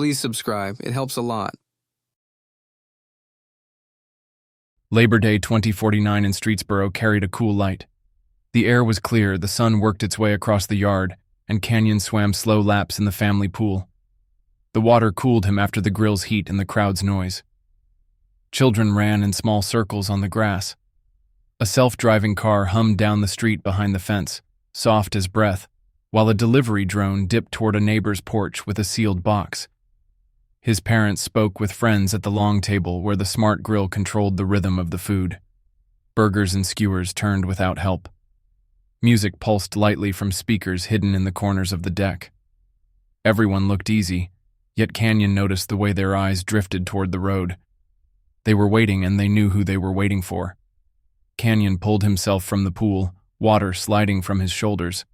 Please subscribe. It helps a lot. Labor Day 2049 in Streetsboro carried a cool light. The air was clear, the sun worked its way across the yard, and Canyon swam slow laps in the family pool. The water cooled him after the grill's heat and the crowd's noise. Children ran in small circles on the grass. A self-driving car hummed down the street behind the fence, soft as breath, while a delivery drone dipped toward a neighbor's porch with a sealed box. His parents spoke with friends at the long table where the smart grill controlled the rhythm of the food. Burgers and skewers turned without help. Music pulsed lightly from speakers hidden in the corners of the deck. Everyone looked easy, yet Canyon noticed the way their eyes drifted toward the road. They were waiting, and they knew who they were waiting for. Canyon pulled himself from the pool, water sliding from his shoulders.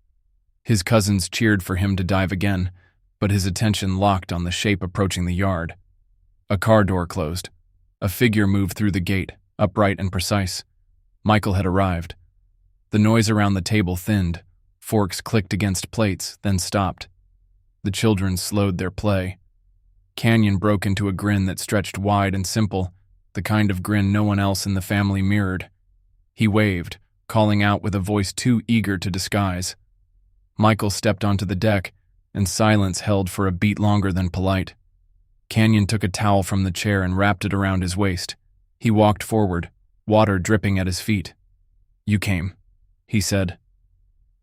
His cousins cheered for him to dive again, but his attention locked on the shape approaching the yard. A car door closed. A figure moved through the gate, upright and precise. Michael had arrived. The noise around the table thinned. Forks clicked against plates, then stopped. The children slowed their play. Canyon broke into a grin that stretched wide and simple, the kind of grin no one else in the family mirrored. He waved, calling out with a voice too eager to disguise. Michael stepped onto the deck, and silence held for a beat longer than polite. Canyon took a towel from the chair and wrapped it around his waist. He walked forward, water dripping at his feet. "You came," he said.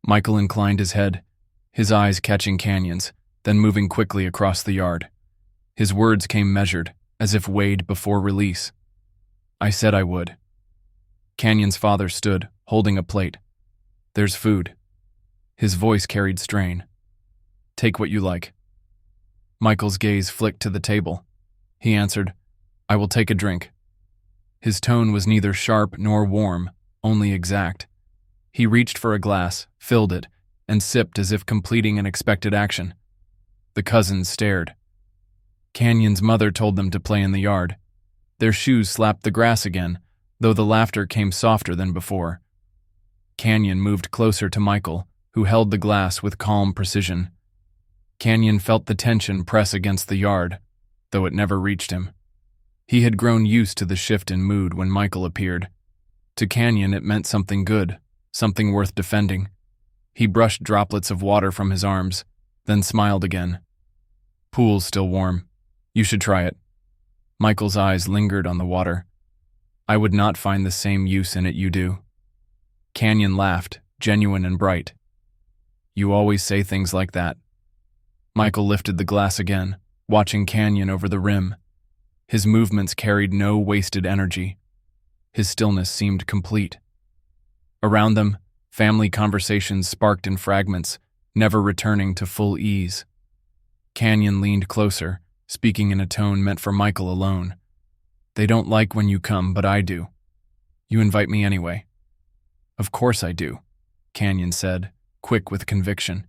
Michael inclined his head, his eyes catching Canyon's, then moving quickly across the yard. His words came measured, as if weighed before release. "I said I would." Canyon's father stood, holding a plate. "There's food." His voice carried strain. "Take what you like." Michael's gaze flicked to the table. He answered, "I will take a drink." His tone was neither sharp nor warm, only exact. He reached for a glass, filled it, and sipped as if completing an expected action. The cousins stared. Canyon's mother told them to play in the yard. Their shoes slapped the grass again, though the laughter came softer than before. Canyon moved closer to Michael, who held the glass with calm precision. Canyon felt the tension press against the yard, though it never reached him. He had grown used to the shift in mood when Michael appeared. To Canyon it meant something good, something worth defending. He brushed droplets of water from his arms, then smiled again. "Pool's still warm. You should try it." Michael's eyes lingered on the water. "I would not find the same use in it you do." Canyon laughed, genuine and bright. "You always say things like that." Michael lifted the glass again, watching Canyon over the rim. His movements carried no wasted energy. His stillness seemed complete. Around them, family conversations sparked in fragments, never returning to full ease. Canyon leaned closer, speaking in a tone meant for Michael alone. "They don't like when you come, but I do. You invite me anyway." "Of course I do," Canyon said, quick with conviction.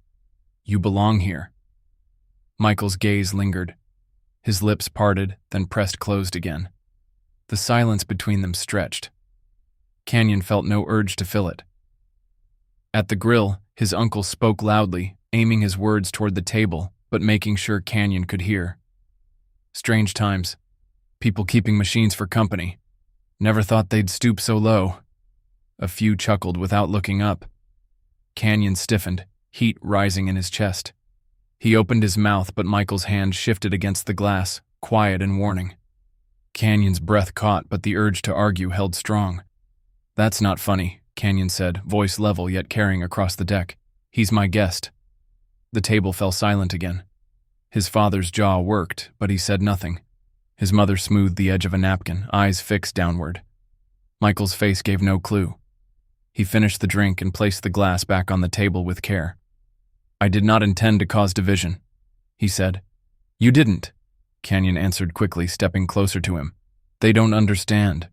"You belong here." Michael's gaze lingered. His lips parted, then pressed closed again. The silence between them stretched. Canyon felt no urge to fill it. At the grill, his uncle spoke loudly, aiming his words toward the table, but making sure Canyon could hear. "Strange times. People keeping machines for company. Never thought they'd stoop so low." A few chuckled without looking up. Canyon stiffened, heat rising in his chest. He opened his mouth, but Michael's hand shifted against the glass, quiet and warning. Canyon's breath caught, but the urge to argue held strong. "That's not funny," Canyon said, voice level yet carrying across the deck. "He's my guest." The table fell silent again. His father's jaw worked, but he said nothing. His mother smoothed the edge of a napkin, eyes fixed downward. Michael's face gave no clue. He finished the drink and placed the glass back on the table with care. "I did not intend to cause division," he said. "You didn't," Canyon answered quickly, stepping closer to him. "They don't understand."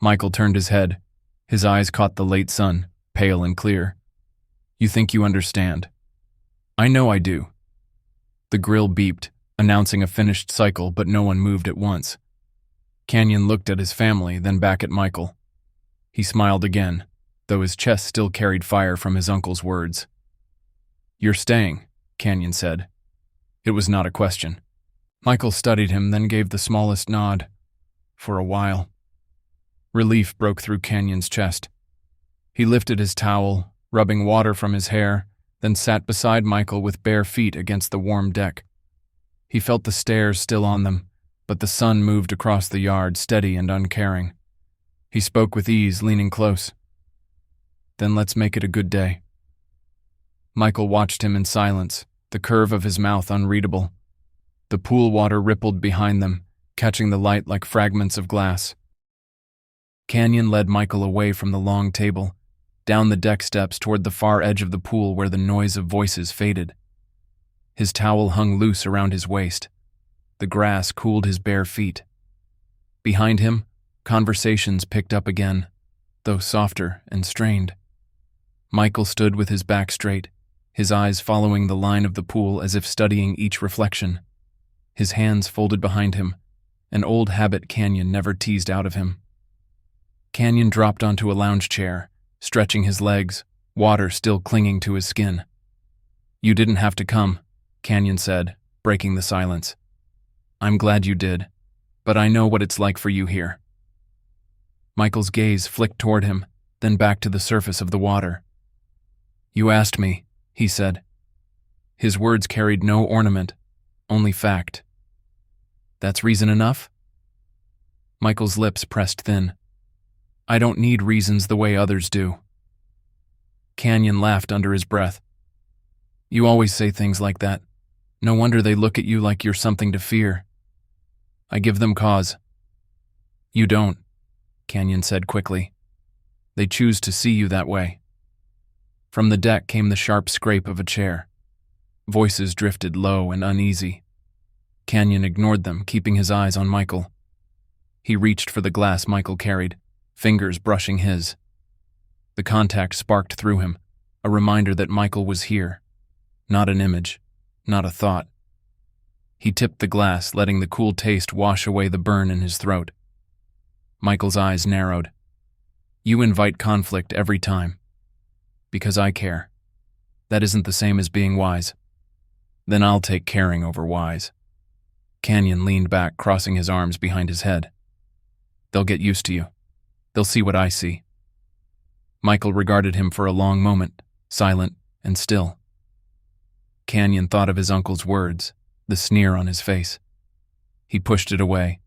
Michael turned his head. His eyes caught the late sun, pale and clear. "You think you understand?" "I know I do." The grill beeped, announcing a finished cycle, but no one moved at once. Canyon looked at his family, then back at Michael. He smiled again, though his chest still carried fire from his uncle's words. "You're staying," Canyon said. It was not a question. Michael studied him, then gave the smallest nod. For a while. Relief broke through Canyon's chest. He lifted his towel, rubbing water from his hair, then sat beside Michael with bare feet against the warm deck. He felt the stairs still on them, but the sun moved across the yard, steady and uncaring. He spoke with ease, leaning close. Then let's make it a good day. Michael watched him in silence, the curve of his mouth unreadable. The pool water rippled behind them, catching the light like fragments of glass. Canyon led Michael away from the long table, down the deck steps toward the far edge of the pool where the noise of voices faded. His towel hung loose around his waist. The grass cooled his bare feet. Behind him, conversations picked up again, though softer and strained. Michael stood with his back straight, his eyes following the line of the pool as if studying each reflection. His hands folded behind him, an old habit Canyon never teased out of him. Canyon dropped onto a lounge chair, stretching his legs, water still clinging to his skin. "You didn't have to come," Canyon said, breaking the silence. "I'm glad you did, but I know what it's like for you here." Michael's gaze flicked toward him, then back to the surface of the water. "You asked me," he said. His words carried no ornament, only fact. "That's reason enough?" Michael's lips pressed thin. "I don't need reasons the way others do." Canyon laughed under his breath. "You always say things like that. No wonder they look at you like you're something to fear." "I give them cause." "You don't," Canyon said quickly. "They choose to see you that way." From the deck came the sharp scrape of a chair. Voices drifted low and uneasy. Canyon ignored them, keeping his eyes on Michael. He reached for the glass Michael carried, fingers brushing his. The contact sparked through him, a reminder that Michael was here. Not an image, not a thought. He tipped the glass, letting the cool taste wash away the burn in his throat. Michael's eyes narrowed. "You invite conflict every time." "Because I care. That isn't the same as being wise." "Then I'll take caring over wise." Canyon leaned back, crossing his arms behind his head. "They'll get used to you. They'll see what I see." Michael regarded him for a long moment, silent and still. Canyon thought of his uncle's words, the sneer on his face. He pushed it away.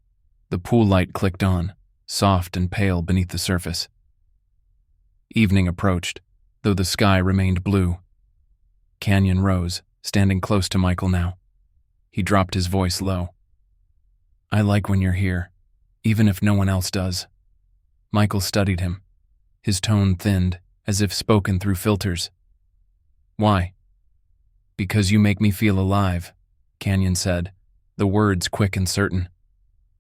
The pool light clicked on, soft and pale beneath the surface. Evening approached, though the sky remained blue. Canyon rose, standing close to Michael now. He dropped his voice low. "I like when you're here, even if no one else does." Michael studied him. His tone thinned, as if spoken through filters. "Why?" "Because you make me feel alive," Canyon said, the words quick and certain.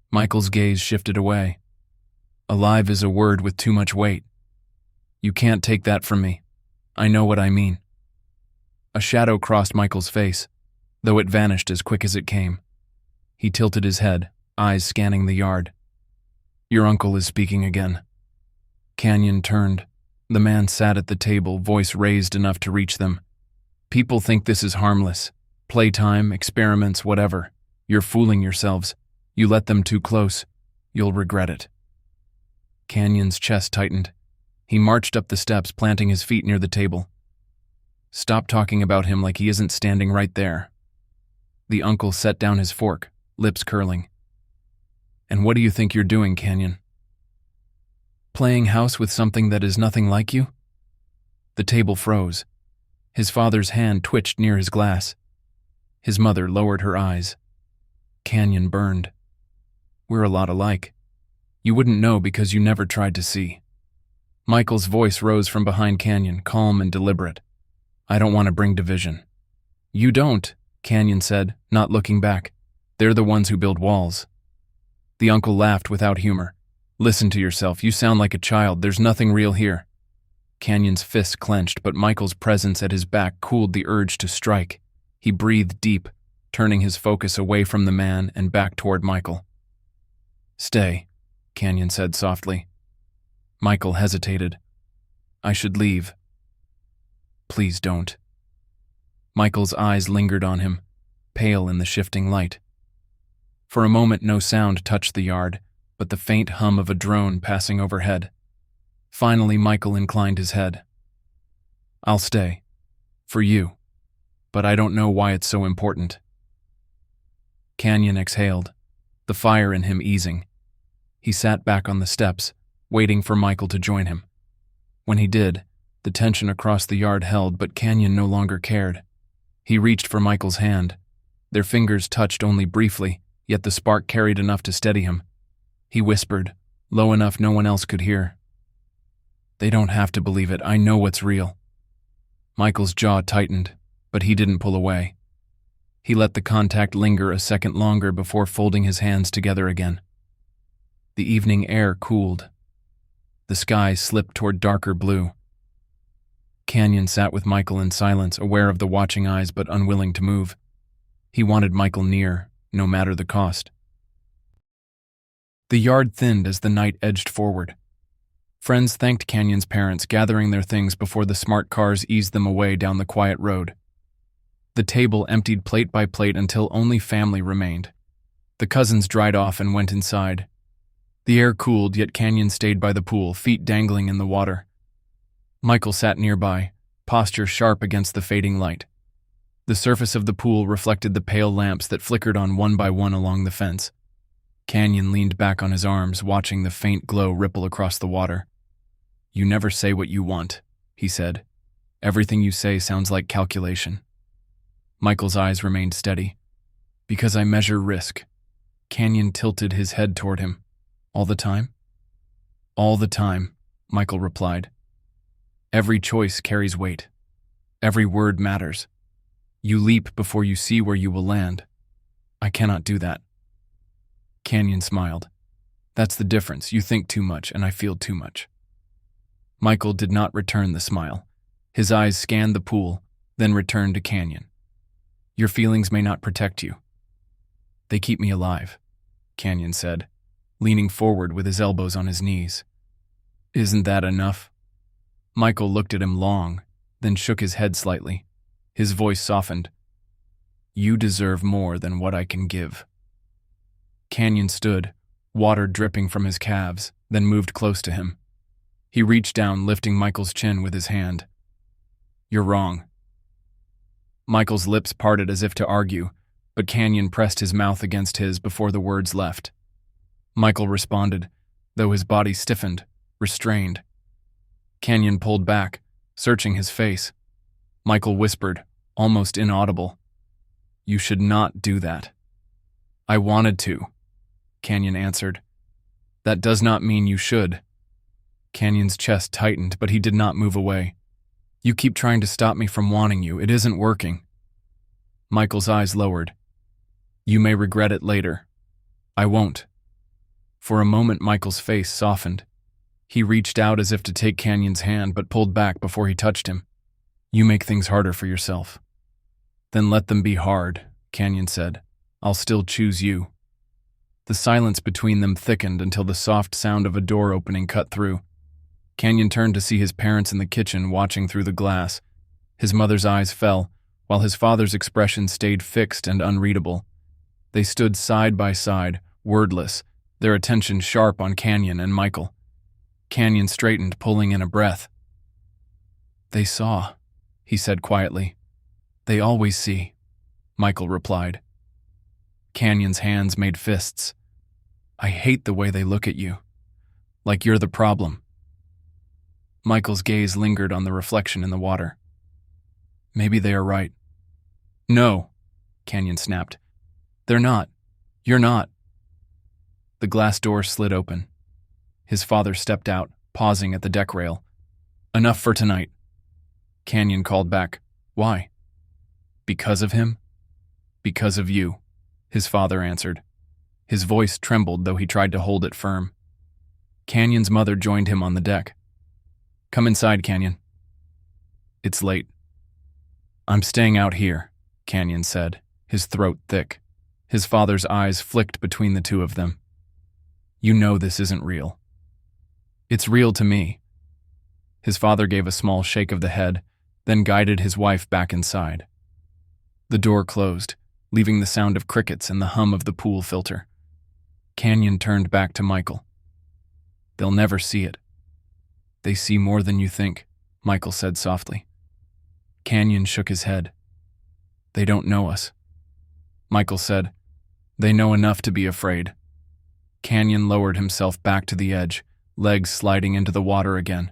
Michael's gaze shifted away. "Alive is a word with too much weight. You can't take that from me. I know what I mean." A shadow crossed Michael's face, though it vanished as quick as it came. He tilted his head, eyes scanning the yard. "Your uncle is speaking again." Canyon turned. The man sat at the table, voice raised enough to reach them. "People think this is harmless. Playtime, experiments, whatever. You're fooling yourselves. You let them too close. You'll regret it." Canyon's chest tightened. He marched up the steps, planting his feet near the table. "Stop talking about him like he isn't standing right there." The uncle set down his fork, lips curling. "And what do you think you're doing, Canyon? Playing house with something that is nothing like you?" The table froze. His father's hand twitched near his glass. His mother lowered her eyes. Canyon burned. "We're a lot alike. You wouldn't know because you never tried to see." Michael's voice rose from behind Canyon, calm and deliberate. "I don't want to bring division." "You don't," Canyon said, not looking back. "They're the ones who build walls." The uncle laughed without humor. "Listen to yourself. You sound like a child. There's nothing real here." Canyon's fists clenched, but Michael's presence at his back cooled the urge to strike. He breathed deep, turning his focus away from the man and back toward Michael. "Stay," Canyon said softly. Michael hesitated. "I should leave." "Please don't." Michael's eyes lingered on him, pale in the shifting light. For a moment no sound touched the yard, but the faint hum of a drone passing overhead. Finally, Michael inclined his head. "I'll stay. For you. But I don't know why it's so important." Canyon exhaled, the fire in him easing. He sat back on the steps, waiting for Michael to join him. When he did, the tension across the yard held, but Canyon no longer cared. He reached for Michael's hand. Their fingers touched only briefly, yet the spark carried enough to steady him. He whispered, low enough no one else could hear. "They don't have to believe it. I know what's real." Michael's jaw tightened, but he didn't pull away. He let the contact linger a second longer before folding his hands together again. The evening air cooled. The sky slipped toward darker blue. Canyon sat with Michael in silence, aware of the watching eyes but unwilling to move. He wanted Michael near, no matter the cost. The yard thinned as the night edged forward. Friends thanked Canyon's parents, gathering their things before the smart cars eased them away down the quiet road. The table emptied plate by plate until only family remained. The cousins dried off and went inside. The air cooled, yet Canyon stayed by the pool, feet dangling in the water. Michael sat nearby, posture sharp against the fading light. The surface of the pool reflected the pale lamps that flickered on one by one along the fence. Canyon leaned back on his arms, watching the faint glow ripple across the water. "You never say what you want," he said. "Everything you say sounds like calculation." Michael's eyes remained steady. "Because I measure risk." Canyon tilted his head toward him. "All the time?" "All the time," Michael replied. "Every choice carries weight. Every word matters. You leap before you see where you will land. I cannot do that." Canyon smiled. "That's the difference. You think too much, and I feel too much." Michael did not return the smile. His eyes scanned the pool, then returned to Canyon. "Your feelings may not protect you. They keep me alive," Canyon said, leaning forward with his elbows on his knees. "Isn't that enough?" Michael looked at him long, then shook his head slightly. His voice softened. "You deserve more than what I can give." Canyon stood, water dripping from his calves, then moved close to him. He reached down, lifting Michael's chin with his hand. "You're wrong." Michael's lips parted as if to argue, but Canyon pressed his mouth against his before the words left. Michael responded, though his body stiffened, restrained. Canyon pulled back, searching his face. Michael whispered, almost inaudible, "You should not do that." "I wanted to," Canyon answered. "That does not mean you should." Canyon's chest tightened, but he did not move away. "You keep trying to stop me from wanting you. It isn't working." Michael's eyes lowered. "You may regret it later." "I won't." For a moment, Michael's face softened. He reached out as if to take Canyon's hand, but pulled back before he touched him. "You make things harder for yourself." "Then let them be hard," Canyon said. "I'll still choose you." The silence between them thickened until the soft sound of a door opening cut through. Canyon turned to see his parents in the kitchen watching through the glass. His mother's eyes fell, while his father's expression stayed fixed and unreadable. They stood side by side, wordless, their attention sharp on Canyon and Michael. Canyon straightened, pulling in a breath. "They saw," he said quietly. "They always see," Michael replied. Canyon's hands made fists. "I hate the way they look at you. Like you're the problem." Michael's gaze lingered on the reflection in the water. "Maybe they are right." "No," Canyon snapped. "They're not. You're not." The glass door slid open. His father stepped out, pausing at the deck rail. "Enough for tonight." Canyon called back. "Why?" "Because of him?" "Because of you," his father answered. His voice trembled, though he tried to hold it firm. Canyon's mother joined him on the deck. "Come inside, Canyon." "It's late." "I'm staying out here," Canyon said, his throat thick. His father's eyes flicked between the two of them. "You know this isn't real." "It's real to me." His father gave a small shake of the head, then guided his wife back inside. The door closed, leaving the sound of crickets and the hum of the pool filter. Canyon turned back to Michael. "They'll never see it." "They see more than you think," Michael said softly. Canyon shook his head. "They don't know us." Michael said, "They know enough to be afraid." Canyon lowered himself back to the edge, legs sliding into the water again.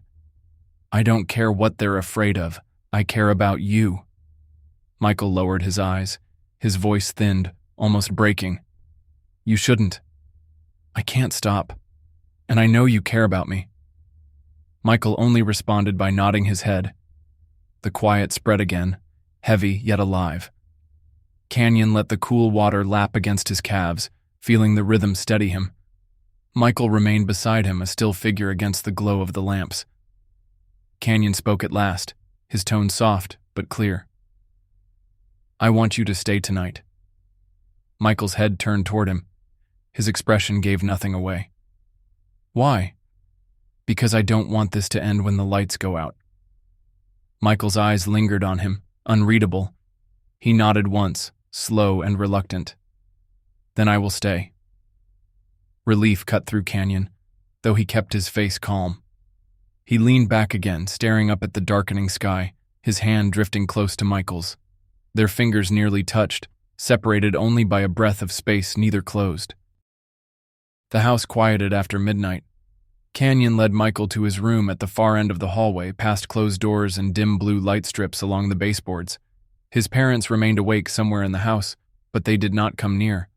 "I don't care what they're afraid of. I care about you." Michael lowered his eyes. His voice thinned, almost breaking. "You shouldn't. I can't stop. And I know you care about me." Michael only responded by nodding his head. The quiet spread again, heavy yet alive. Canyon let the cool water lap against his calves, feeling the rhythm steady him. Michael remained beside him, a still figure against the glow of the lamps. Canyon spoke at last, his tone soft but clear. "I want you to stay tonight." Michael's head turned toward him. His expression gave nothing away. "Why?" "Because I don't want this to end when the lights go out." Michael's eyes lingered on him, unreadable. He nodded once, slow and reluctant. "Then I will stay." Relief cut through Canyon, though he kept his face calm. He leaned back again, staring up at the darkening sky, his hand drifting close to Michael's. Their fingers nearly touched, separated only by a breath of space neither closed. The house quieted after midnight. Canyon led Michael to his room at the far end of the hallway, past closed doors and dim blue light strips along the baseboards. His parents remained awake somewhere in the house, but they did not come near.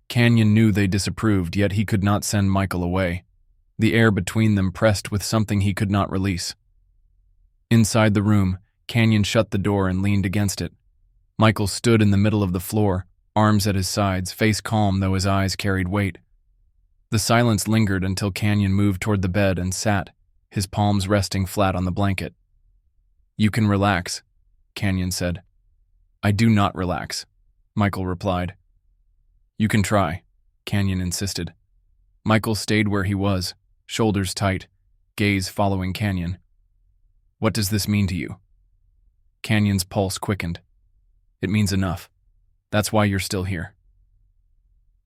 Canyon knew they disapproved, yet he could not send Michael away. The air between them pressed with something he could not release. Inside the room, Canyon shut the door and leaned against it. Michael stood in the middle of the floor, arms at his sides, face calm though his eyes carried weight. The silence lingered until Canyon moved toward the bed and sat, his palms resting flat on the blanket. "You can relax," Canyon said. "I do not relax," Michael replied. "You can try," Canyon insisted. Michael stayed where he was, shoulders tight, gaze following Canyon. "What does this mean to you?" Canyon's pulse quickened. "It means enough. That's why you're still here."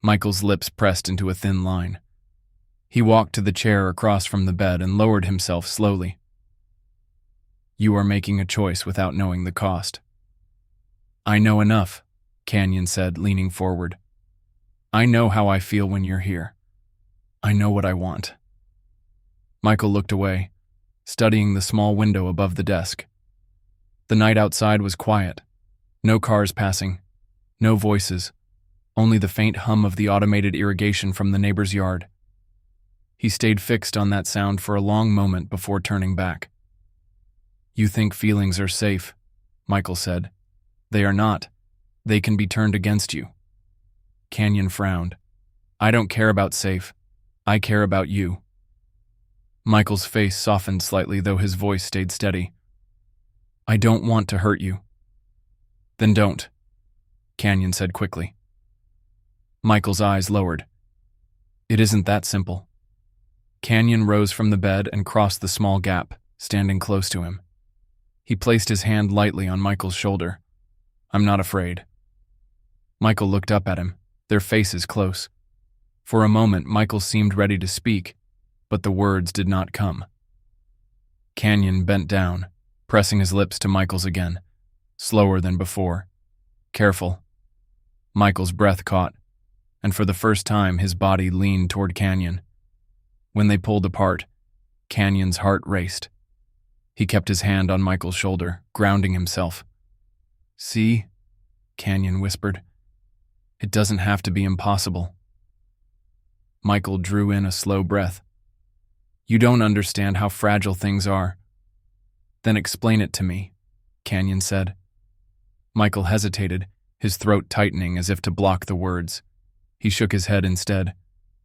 Michael's lips pressed into a thin line. He walked to the chair across from the bed and lowered himself slowly. "You are making a choice without knowing the cost." "I know enough," Canyon said, leaning forward. "I know how I feel when you're here. I know what I want." Michael looked away, studying the small window above the desk. The night outside was quiet. No cars passing, no voices, only the faint hum of the automated irrigation from the neighbor's yard. He stayed fixed on that sound for a long moment before turning back. "You think feelings are safe," Michael said. "They are not. They can be turned against you." Canyon frowned. "I don't care about safe. I care about you." Michael's face softened slightly, though his voice stayed steady. "I don't want to hurt you." "Then don't," Canyon said quickly. Michael's eyes lowered. "It isn't that simple." Canyon rose from the bed and crossed the small gap, standing close to him. He placed his hand lightly on Michael's shoulder. "I'm not afraid." Michael looked up at him, their faces close. For a moment, Michael seemed ready to speak, but the words did not come. Canyon bent down, pressing his lips to Michael's again, slower than before. "Careful." Michael's breath caught, and for the first time his body leaned toward Canyon. When they pulled apart, Canyon's heart raced. He kept his hand on Michael's shoulder, grounding himself. "See?" Canyon whispered. "It doesn't have to be impossible." Michael drew in a slow breath. "You don't understand how fragile things are." "Then explain it to me," Canyon said. Michael hesitated, his throat tightening as if to block the words. He shook his head instead.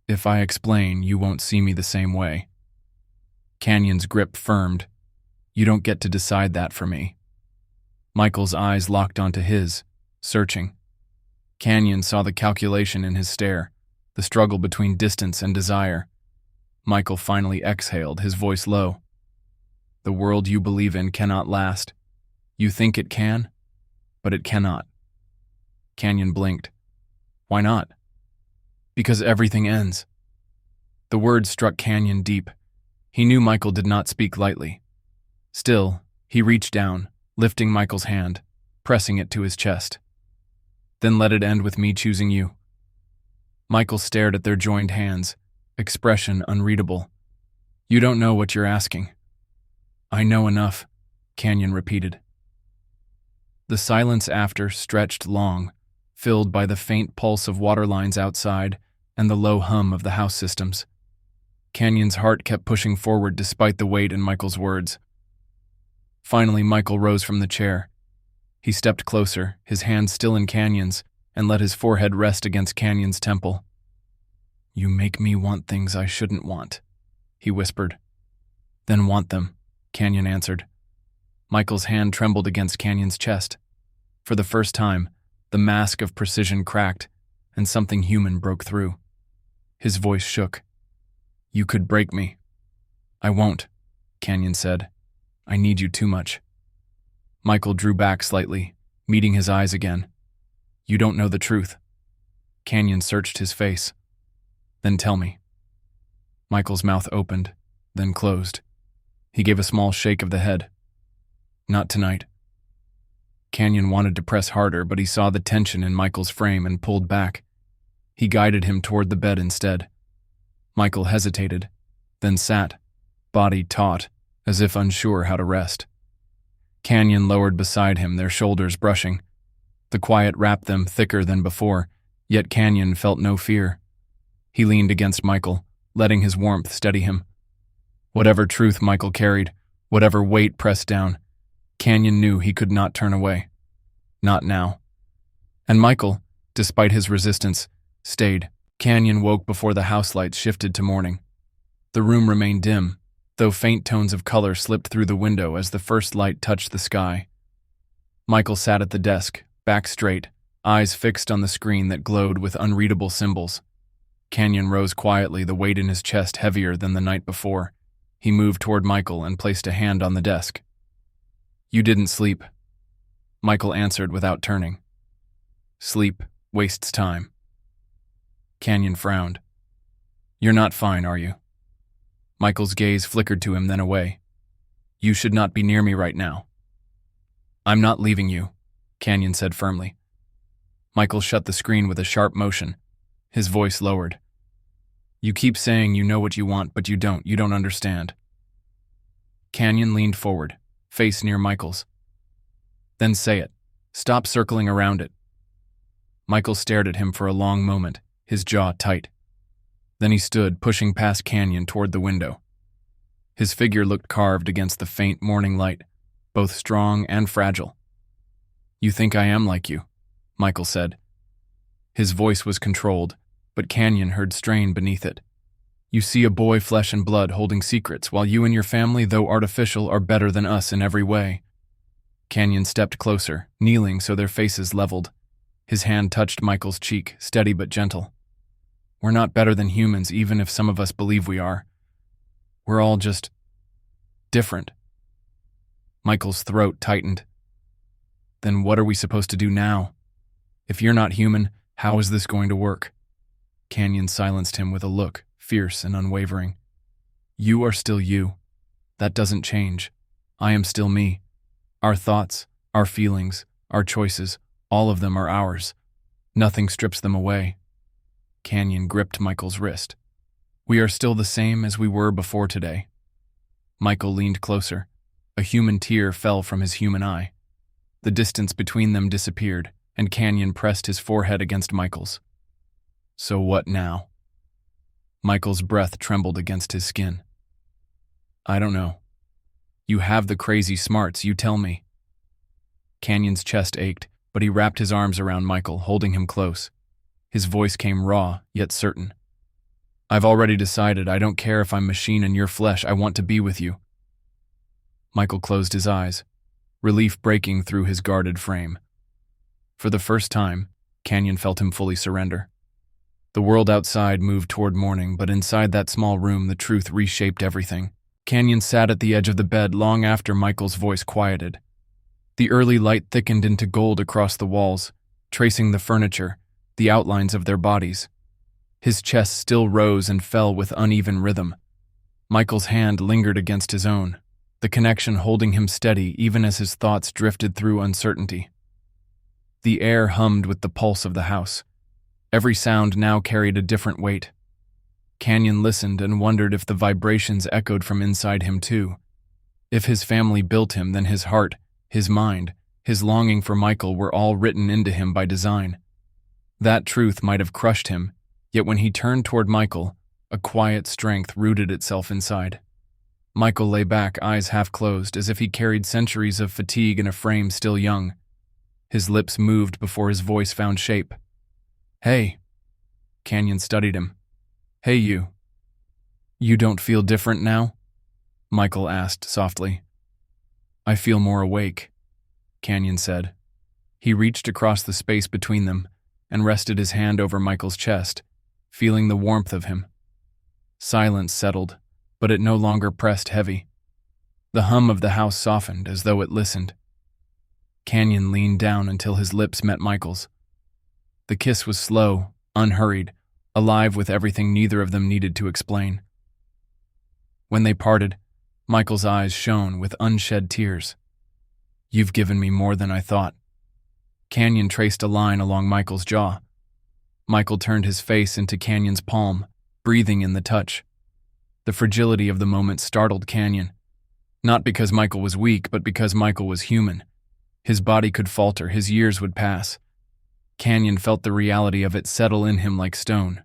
"If I explain, you won't see me the same way." Canyon's grip firmed. "You don't get to decide that for me." Michael's eyes locked onto his, searching. Canyon saw the calculation in his stare, the struggle between distance and desire. Michael finally exhaled, his voice low. "The world you believe in cannot last. You think it can, but it cannot." Canyon blinked. Why not? Because everything ends. The words struck Canyon deep. He knew Michael did not speak lightly. Still, he reached down, lifting Michael's hand, pressing it to his chest. Then let it end with me choosing you. Michael stared at their joined hands, expression unreadable. You don't know what you're asking. I know enough, Canyon repeated. The silence after stretched long, filled by the faint pulse of water lines outside and the low hum of the house systems. Canyon's heart kept pushing forward despite the weight in Michael's words. Finally, Michael rose from the chair. He stepped closer, his hand still in Canyon's, and let his forehead rest against Canyon's temple. You make me want things I shouldn't want, he whispered. Then want them, Canyon answered. Michael's hand trembled against Canyon's chest. For the first time, the mask of precision cracked, and something human broke through. His voice shook. You could break me. I won't, Canyon said. I need you too much. Michael drew back slightly, meeting his eyes again. You don't know the truth. Canyon searched his face. Then tell me. Michael's mouth opened, then closed. He gave a small shake of the head. Not tonight. Canyon wanted to press harder, but he saw the tension in Michael's frame and pulled back. He guided him toward the bed instead. Michael hesitated, then sat, body taut, as if unsure how to rest. Canyon lowered beside him, their shoulders brushing. The quiet wrapped them thicker than before, yet Canyon felt no fear. He leaned against Michael, letting his warmth steady him. Whatever truth Michael carried, whatever weight pressed down, Canyon knew he could not turn away. Not now. And Michael, despite his resistance, stayed. Canyon woke before the house lights shifted to morning. The room remained dim, though faint tones of color slipped through the window as the first light touched the sky. Michael sat at the desk, back straight, eyes fixed on the screen that glowed with unreadable symbols. Canyon rose quietly, the weight in his chest heavier than the night before. He moved toward Michael and placed a hand on the desk. You didn't sleep, Michael answered without turning. Sleep wastes time. Canyon frowned. You're not fine, are you? Michael's gaze flickered to him, then away. You should not be near me right now. I'm not leaving you, Canyon said firmly. Michael shut the screen with a sharp motion. His voice lowered. You keep saying you know what you want, but you don't understand. Canyon leaned forward, face near Michael's. Then say it. Stop circling around it. Michael stared at him for a long moment, his jaw tight. Then he stood, pushing past Canyon toward the window. His figure looked carved against the faint morning light, both strong and fragile. You think I am like you, Michael said. His voice was controlled, but Canyon heard strain beneath it. You see a boy flesh and blood holding secrets, while you and your family, though artificial, are better than us in every way. Canyon stepped closer, kneeling so their faces leveled. His hand touched Michael's cheek, steady but gentle. We're not better than humans, even if some of us believe we are. We're all just different. Michael's throat tightened. Then what are we supposed to do now? If you're not human, how is this going to work? Canyon silenced him with a look, fierce and unwavering. You are still you. That doesn't change. I am still me. Our thoughts, our feelings, our choices, all of them are ours. Nothing strips them away. Canyon gripped Michael's wrist. We are still the same as we were before today. Michael leaned closer. A human tear fell from his human eye. The distance between them disappeared, and Canyon pressed his forehead against Michael's. So what now? Michael's breath trembled against his skin. I don't know. You have the crazy smarts, you tell me. Canyon's chest ached, but he wrapped his arms around Michael, holding him close. His voice came raw, yet certain. I've already decided I don't care if I'm machine and you're flesh, I want to be with you. Michael closed his eyes, relief breaking through his guarded frame. For the first time, Canyon felt him fully surrender. The world outside moved toward morning, but inside that small room the truth reshaped everything. Canyon sat at the edge of the bed long after Michael's voice quieted. The early light thickened into gold across the walls, tracing the furniture, the outlines of their bodies. His chest still rose and fell with uneven rhythm. Michael's hand lingered against his own, the connection holding him steady even as his thoughts drifted through uncertainty. The air hummed with the pulse of the house. Every sound now carried a different weight. Canyon listened and wondered if the vibrations echoed from inside him too. If his family built him, then his heart, his mind, his longing for Michael were all written into him by design. That truth might have crushed him, yet when he turned toward Michael, a quiet strength rooted itself inside. Michael lay back, eyes half closed, as if he carried centuries of fatigue in a frame still young. His lips moved before his voice found shape. "Hey." Canyon studied him. "Hey, you. You don't feel different now?" Michael asked softly. "I feel more awake," Canyon said. He reached across the space between them and rested his hand over Michael's chest, feeling the warmth of him. Silence settled, but it no longer pressed heavy. The hum of the house softened as though it listened. Canyon leaned down until his lips met Michael's. The kiss was slow, unhurried, alive with everything neither of them needed to explain. When they parted, Michael's eyes shone with unshed tears. "You've given me more than I thought." Canyon traced a line along Michael's jaw. Michael turned his face into Canyon's palm, breathing in the touch. The fragility of the moment startled Canyon. Not because Michael was weak, but because Michael was human. His body could falter, his years would pass. Canyon felt the reality of it settle in him like stone.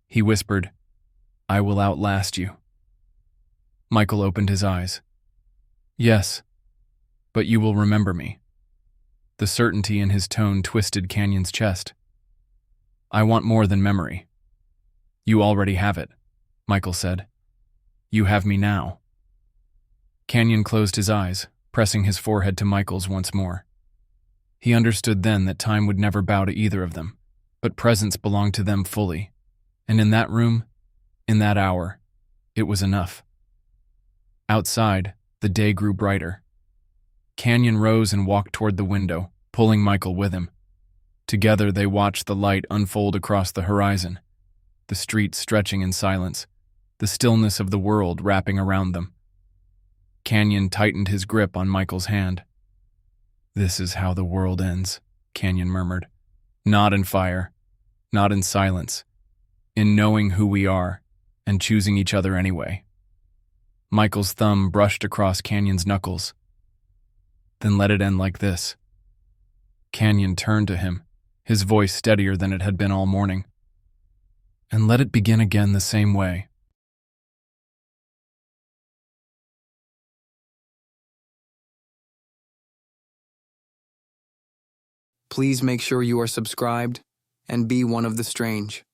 He whispered, "I will outlast you." Michael opened his eyes. "Yes, but you will remember me." The certainty in his tone twisted Canyon's chest. "I want more than memory." "You already have it," Michael said. "You have me now." Canyon closed his eyes, pressing his forehead to Michael's once more. He understood then that time would never bow to either of them, but presence belonged to them fully. And in that room, in that hour, it was enough. Outside, the day grew brighter. Canyon rose and walked toward the window, pulling Michael with him. Together they watched the light unfold across the horizon, the streets stretching in silence, the stillness of the world wrapping around them. Canyon tightened his grip on Michael's hand. "This is how the world ends," Canyon murmured. "Not in fire, not in silence, in knowing who we are and choosing each other anyway." Michael's thumb brushed across Canyon's knuckles. "Then let it end like this." Canyon turned to him, his voice steadier than it had been all morning. "And let it begin again the same way." Please make sure you are subscribed and be one of the strange.